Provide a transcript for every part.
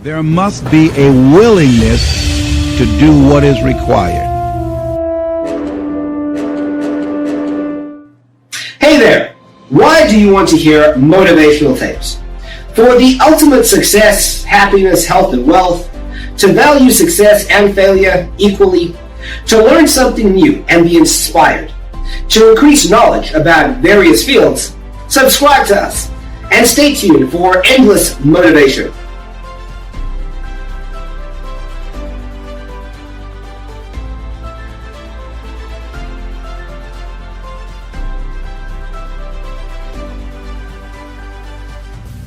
There must be a willingness to do what is required. Hey there! Why do you want to hear motivational tapes? For the ultimate success, happiness, health, and wealth, to value success and failure equally, to learn something new and be inspired, to increase knowledge about various fields, subscribe to us and stay tuned for endless motivation.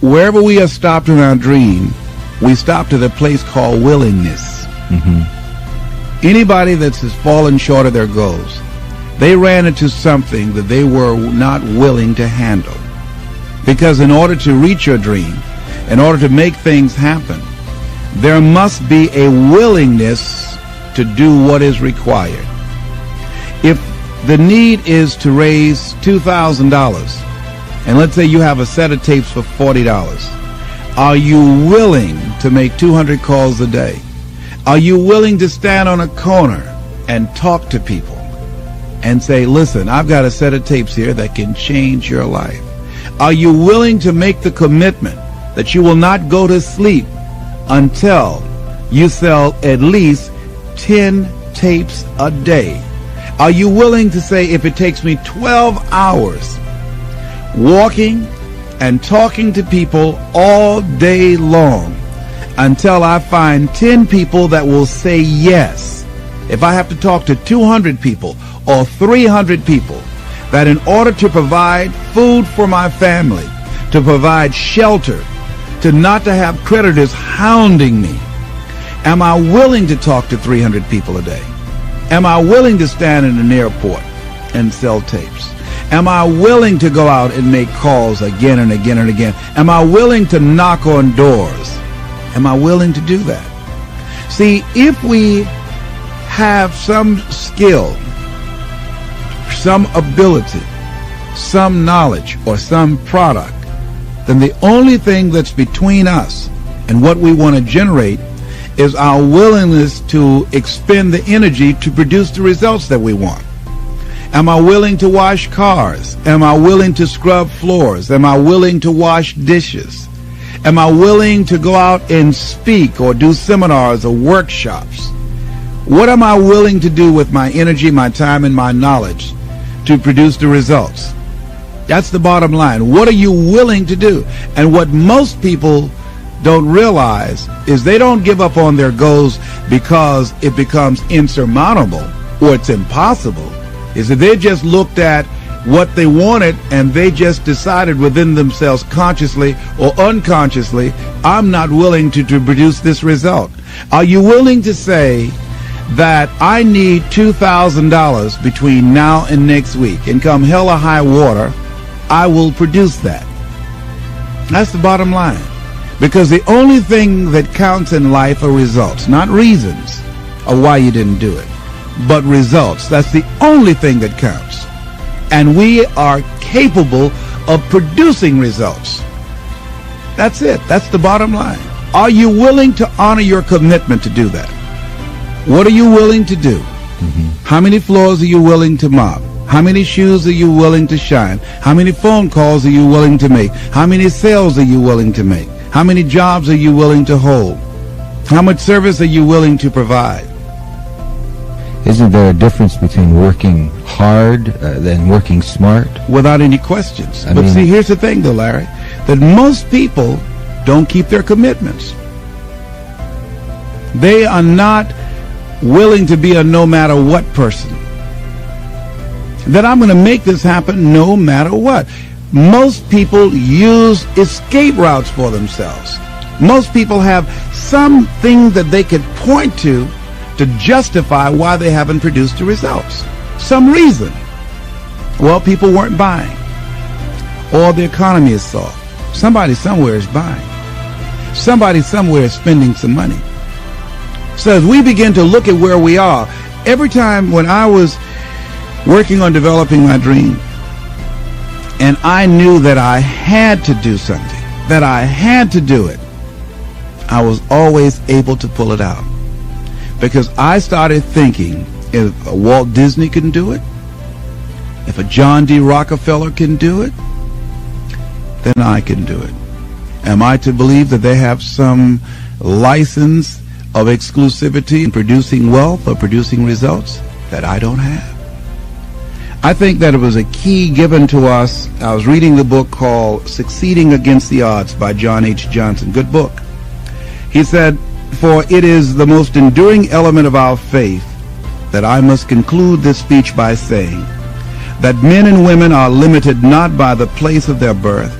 Wherever we are stopped in our dream, we stop to the place called willingness. Anybody that's fallen short of their goals, they ran into something that they were not willing to handle. Because in order to reach your dream, in order to make things happen, there must be a willingness to do what is required. If the need is to raise $2,000, and let's say you have a set of tapes for $40, are you willing to make 200 calls a day? Are you willing to stand on a corner and talk to people and say, listen, I've got a set of tapes here that can change your life? Are you willing to make the commitment that you will not go to sleep until you sell at least 10 tapes a day? Are you willing to say, if it takes me 12 hours walking and talking to people all day long until I find 10 people that will say yes, if I have to talk to 200 people or 300 people, that in order to provide food for my family, to provide shelter, to not to have creditors hounding me, am I willing to talk to 300 people a day? Am I willing to stand in an airport and sell tapes? Am I willing to go out and make calls again and again and again? Am I willing to knock on doors? Am I willing to do that? See, if we have some skill, some ability, some knowledge, or some product, then the only thing that's between us and what we want to generate is our willingness to expend the energy to produce the results that we want. Am I willing to wash cars? Am I willing to scrub floors? Am I willing to wash dishes? Am I willing to go out and speak or do seminars or workshops? What am I willing to do with my energy, my time, and my knowledge to produce the results? That's the bottom line. What are you willing to do? And what most people don't realize is they don't give up on their goals because it becomes insurmountable or it's impossible. Is that they just looked at what they wanted and they just decided within themselves, consciously or unconsciously, I'm not willing to produce this result. Are you willing to say that I need $2,000 between now and next week, and come hell or high water, I will produce that? That's the bottom line. Because the only thing that counts in life are results, not reasons of why you didn't do it, but results. That's the only thing that counts. And we are capable of producing results. That's it. That's the bottom line. Are you willing to honor your commitment to do that? What are you willing to do? How many floors are you willing to mop? How many shoes are you willing to shine? How many phone calls are you willing to make? How many sales are you willing to make? How many jobs are you willing to hold? How much service are you willing to provide? Isn't there a difference between working hard than working smart? Without any questions. But see, here's the thing though, Larry, that most people don't keep their commitments. They are not willing to be a no matter what person. That I'm going to make this happen no matter what. Most people use escape routes for themselves. Most people have something that they could point to justify why they haven't produced the results. Some reason. Well, people weren't buying. Or the economy is soft. Somebody somewhere is buying. Somebody somewhere is spending some money. So as we begin to look at where we are, every time when I was working on developing my dream, and I knew that I had to do something, that I had to do it, I was always able to pull it out. Because I started thinking, if a Walt Disney can do it, if a John D. Rockefeller can do it, then I can do it. Am I to believe that they have some license of exclusivity in producing wealth or producing results that I don't have? I think that it was a key given to us. I was reading the book called Succeeding Against the Odds by John H. Johnson. Good book. He said, "For it is the most enduring element of our faith that I must conclude this speech by saying that men and women are limited not by the place of their birth,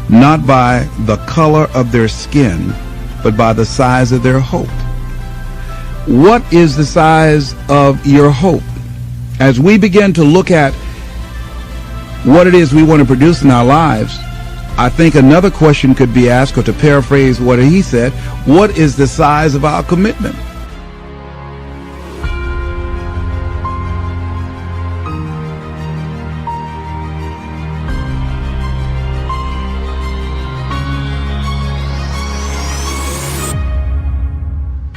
not by the color of their skin, but by the size of their hope." What is the size of your hope? As we begin to look at what it is we want to produce in our lives, I think another question could be asked, or to paraphrase what he said, what is the size of our commitment?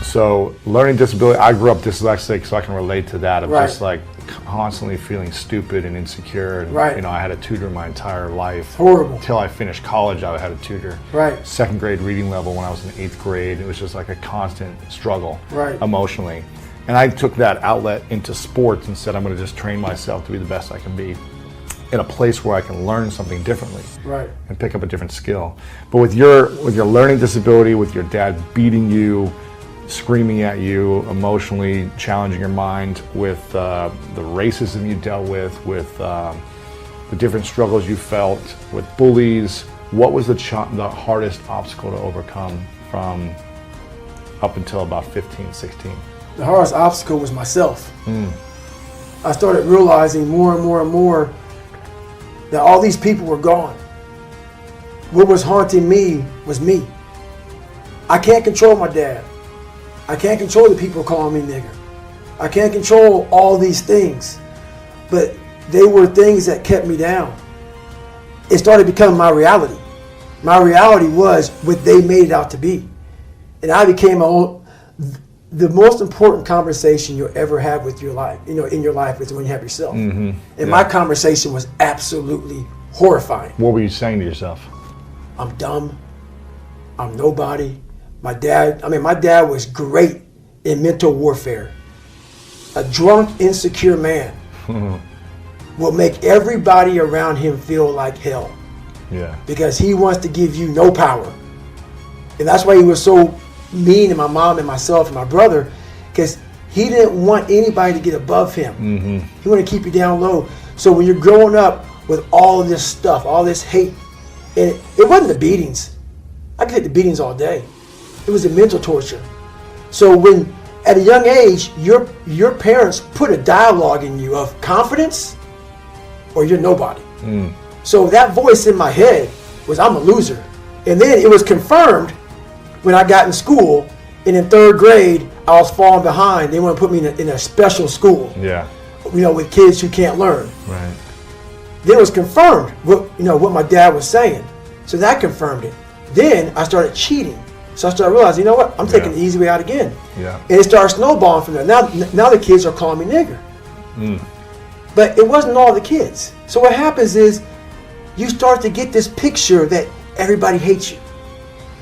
So learning disability, I grew up dyslexic, so I can relate to that. Of Right. just like constantly feeling stupid and insecure. And, Right. you know, I had a tutor my entire life. Horrible. Until I finished college, I had a tutor. Right. Second grade reading level when I was in 8th grade. It was just like a constant struggle Right. emotionally. And I took that outlet into sports and said, I'm going to just train myself to be the best I can be in a place where I can learn something differently. Right. And pick up a different skill. But with your learning disability, with your dad beating you, screaming at you, emotionally challenging your mind, with the racism you dealt with the different struggles you felt, with bullies, what was the hardest obstacle to overcome from up until about 15, 16? The hardest obstacle was myself. I started realizing more and more and more that all these people were gone. What was haunting me was me. I can't control my dad. I can't control the people calling me nigger. I can't control all these things. But they were things that kept me down. It started becoming my reality. My reality was what they made it out to be. And I became the most important conversation you'll ever have with your life, in your life, is when you have yourself. Mm-hmm. And my conversation was absolutely horrifying. What were you saying to yourself? I'm dumb. I'm nobody. My dad was great in mental warfare. A drunk, insecure man will make everybody around him feel like hell. Yeah. Because he wants to give you no power. And that's why he was so mean to my mom and myself and my brother, because he didn't want anybody to get above him. Mm-hmm. He wanted to keep you down low. So when you're growing up with all this stuff, all this hate, and it wasn't the beatings. I could take the beatings all day. It was the mental torture. So when, at a young age, your parents put a dialogue in you of confidence or you're nobody. So that voice in my head was, I'm a loser. And then it was confirmed when I got in school, and in 3rd grade, I was falling behind. They want to put me in a special school. Yeah. With kids who can't learn. Right. Then it was confirmed what my dad was saying. So that confirmed it. Then I started cheating. So I started realizing, I'm taking the easy way out again. Yeah. And it started snowballing from there. Now the kids are calling me nigger. But it wasn't all the kids. So what happens is you start to get this picture that everybody hates you.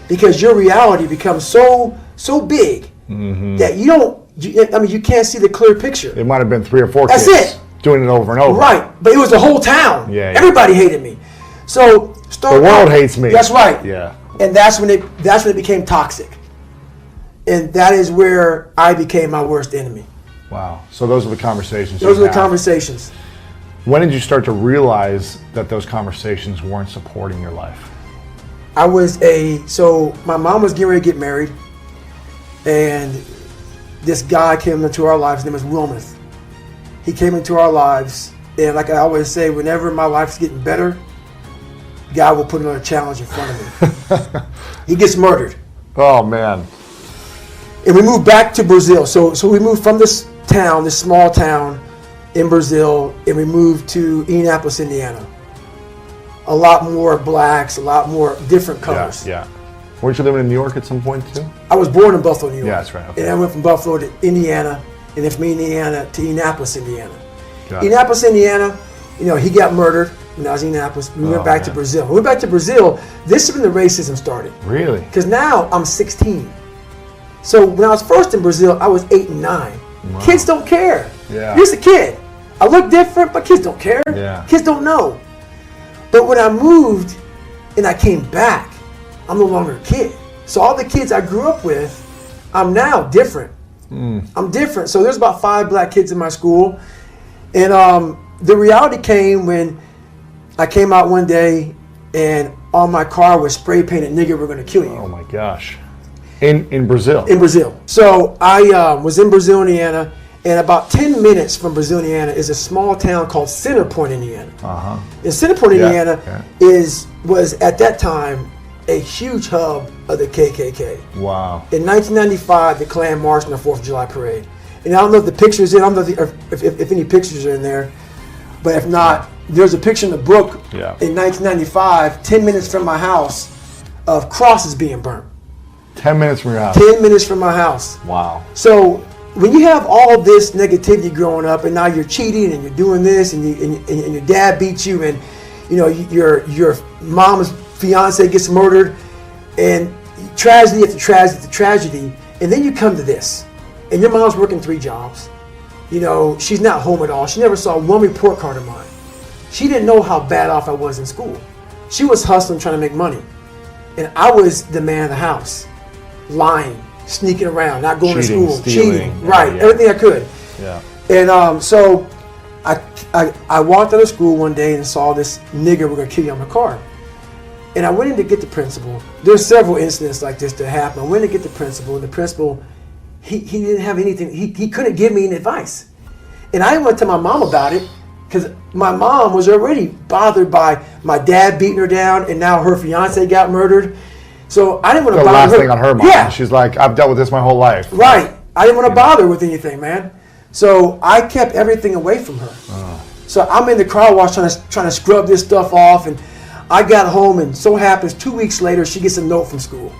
Because your reality becomes so big that you can't see the clear picture. It might have been 3 or 4 That's kids it. doing it over and over. Right, but it was the whole town. Yeah. Everybody hated me. So The world hates me. That's right. Yeah. And that's when it became toxic. And that is where I became my worst enemy. Wow. So those are the conversations. Those you are the had. conversations. When did you start to realize that those conversations weren't supporting your life? So my mom was getting ready to get married, and this guy came into our lives. His name was Wilmuth. He came into our lives, and like I always say, whenever my life's getting better, God will put another challenge in front of me. He gets murdered. Oh, man. And we moved back to Brazil. So we moved from this small town in Brazil, and we moved to Indianapolis, Indiana. A lot more blacks, a lot more different colors. Yeah. Weren't you living in New York at some point too? I was born in Buffalo, New York. Yeah, that's right. Okay. And I went from Buffalo to Indiana, and then from Indiana to Indianapolis, Indiana. Got it. Indianapolis, Indiana, he got murdered when I was in Indianapolis. We went back to Brazil. When we went back to Brazil, this is when the racism started. Really? Because now I'm 16. So when I was first in Brazil, I was 8 and 9. Wow. Kids don't care. Yeah. Here's the kid. I look different, but kids don't care. Yeah. Kids don't know. But when I moved and I came back, I'm no longer a kid. So all the kids I grew up with, I'm now different. I'm different. So there's about 5 black kids in my school. And the reality came when I came out one day and on my car was spray painted, "Nigger, we're going to kill you." Oh my gosh. In Brazil? In Brazil. So I was in Brazil, Indiana, and about 10 minutes from Brazil, Indiana is a small town called Center Point, Indiana. Uh-huh. And Center Point, Indiana was at that time a huge hub of the KKK. Wow. In 1995, the Klan marched on the 4th of July parade. And I don't know if the picture's in, I don't know if any pictures are in there, but if not, there's a picture in the book in 1995, 10 minutes from my house, of crosses being burnt. 10 minutes from your house? 10 minutes from my house. Wow. So when you have all this negativity growing up, and now you're cheating and you're doing this, and your dad beats you, and your mom's fiance gets murdered, and tragedy after tragedy after tragedy, and then you come to this, and your mom's working 3 jobs. She's not home at all. She never saw one report card of mine. She didn't know how bad off I was in school. She was hustling, trying to make money, and I was the man of the house, lying, sneaking around, not going to school, cheating, everything I could. Yeah. And so I walked out of school one day and saw this "Nigger, we're gonna kill you" on my car. And I went in to get the principal. There's several incidents like this that happen. I went to get the principal, and the principal, he didn't have anything. He couldn't give me any advice. And I didn't want to tell my mom about it because my mom was already bothered by my dad beating her down, and now her fiance got murdered. So I didn't want to bother her. The last thing on her mind. Yeah. She's like, I've dealt with this my whole life. Right. I didn't want to bother her with anything, man. So I kept everything away from her. So I'm in the car wash trying to scrub this stuff off, and I got home, and so happens 2 weeks later she gets a note from school.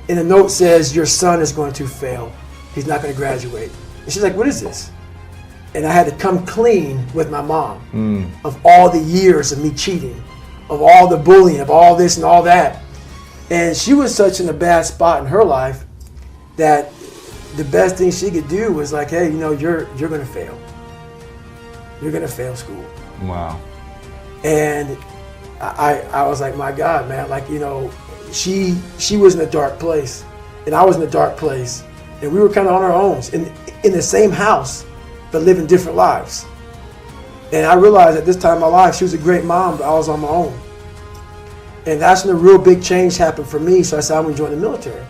And the note says, "Your son is going to fail. He's not going to graduate." And she's like, "What is this?" And I had to come clean with my mom of all the years of me cheating, of all the bullying, of all this and all that. And she was such in a bad spot in her life that the best thing she could do was like, "Hey, you're going to fail. You're going to fail school." Wow. And I was like, my God, man, she was in a dark place, and I was in a dark place, and we were kind of on our own in the same house, but living different lives. And I realized at this time in my life, she was a great mom, but I was on my own. And that's when the real big change happened for me. So I said, I'm going to join the military.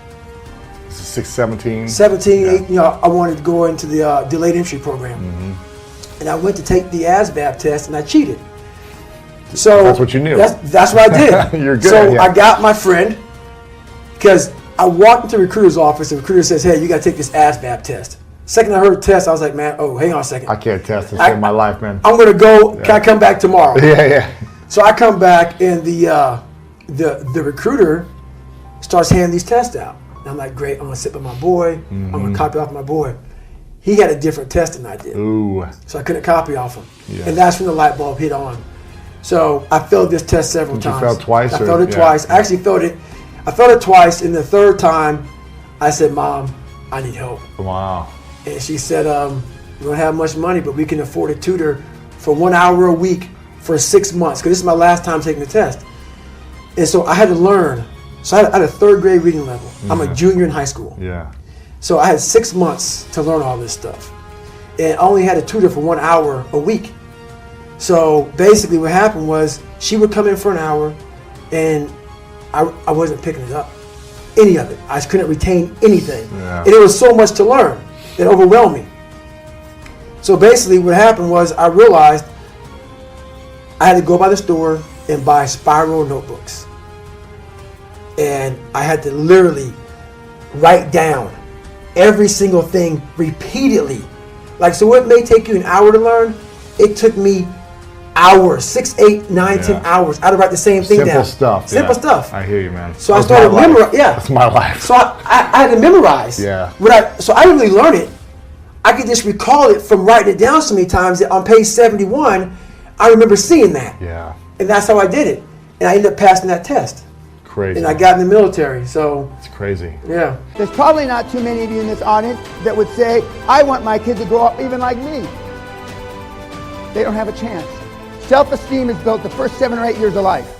17? 17, I wanted to go into the delayed entry program. And I went to take the ASVAB test, and I cheated. So that's what you knew. That's what I did. You're good. So I got my friend, because I walked into the recruiter's office, and the recruiter says, "Hey, you got to take this ASVAB test." Second I heard test, I was like, "Man, hang on a second. I can't test to save my life, man. I'm going to go. Can I come back tomorrow?" Yeah. So I come back, and the recruiter starts handing these tests out. And I'm like, great, I'm going to sit by my boy. I'm going to copy off my boy. He had a different test than I did. Ooh. So I couldn't copy off him. Yeah. And that's when the light bulb hit on. So I failed this test several times. You failed twice? I failed it twice. I actually failed it. I failed it twice. And the third time, I said, "Mom, I need help." Wow. And she said, "We don't have much money, but we can afford a tutor for 1 hour a week for 6 months." Because this is my last time taking the test. And so I had to learn. So I had a 3rd grade reading level. I'm a junior in high school. Yeah. So I had 6 months to learn all this stuff. And I only had a tutor for 1 hour a week. So basically what happened was she would come in for an hour, and I wasn't picking it up. Any of it. I just couldn't retain anything. Yeah. And it was so much to learn. It overwhelmed me. So basically what happened was I realized I had to go by the store and buy spiral notebooks. And I had to literally write down every single thing repeatedly. So what may take you an hour to learn, it took me hours, 6, 8, 9, Yeah. 10 hours. I'd write the same thing Simple down. stuff. Simple yeah. stuff. I hear you, man. So I That's started my life. memorizing. Yeah, That's my life. So I had to memorize. Yeah. So I didn't really learn it. I could just recall it from writing it down so many times that on page 71, I remember seeing that. Yeah. And that's how I did it. And I ended up passing that test. Crazy. And I got in the military. So, It's crazy. yeah. There's probably not too many of you in this audience that would say, I want my kid to grow up even like me. They don't have a chance. Self-esteem is built the first 7 or 8 years of life.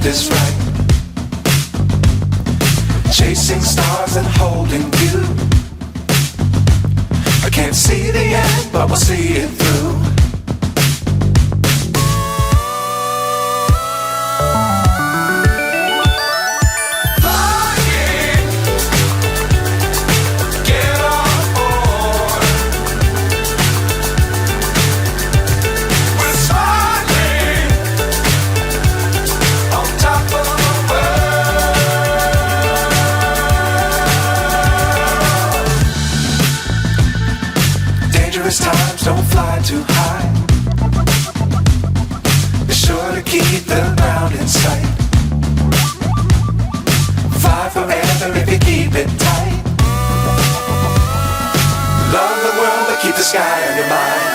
is right. Chasing stars and holding you. I can't see the end, but we'll see it through. Times don't fly too high. Be sure to keep the ground in sight. Fly forever if you keep it tight. Love the world but keep the sky on your mind.